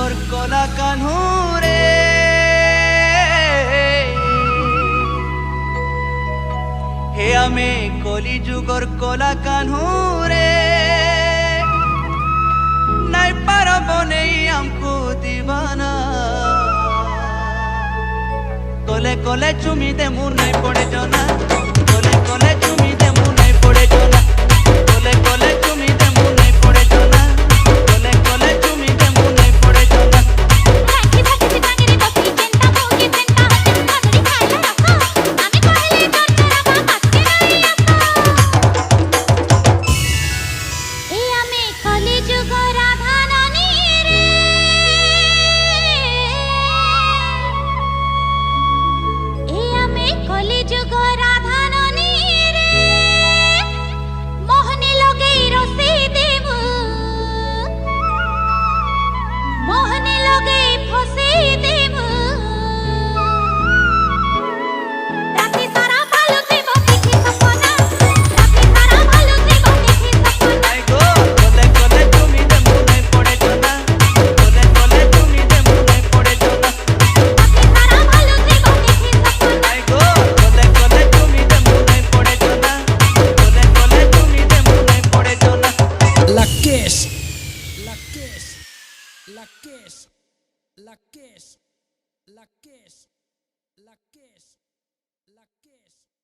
যুগর কলা কানহুরে হে আমি কলি যুগর কলা কানহুরে নাই পারব নেই আমকু দিবানা কোলে কোলে চুমি দে মুর নাই পড়ে জনা কোলে কোলে চুমি দে মুর নাই পড়ে জনা কোলে কোলে চুমি দে মুর নাই পড়ে জনা কোলে কোলে চুমি দে মুর নাই পড়ে জনা রাখি থাকি টাঙ্গিরে বসি চেন্তা মোকে চেন্তা হাতে মাদুরি খাইলা রাখো আমি কইলে তোরা বাবা কাছে নাই আসো এ আমি কলি যুগ রাধানানি রে এ আমি কলি যুগ রাধানানি রে মোহনী লগে রসি দেবু মোহনী লগে ফসি দেবু রাতি সারা ভালো দেব দেখি সপনা রাতি সারা ভালো দেব দেখি সপনা আই গো কোলে কোলে চুমি দে মুর নাই পড়ে জনা কোলে কোলে চুমি দে মুর নাই পড়ে জনা রাতি সারা ভালো দেব দেখি সপনা আই গো কোলে কোলে চুমি দে মুর নাই পড়ে জনা কোলে কোলে চুমি দে মুর নাই পড়ে জনা La Kiss, La Kiss, La Kiss, La Kiss, La Kiss, La Kiss, La Kiss.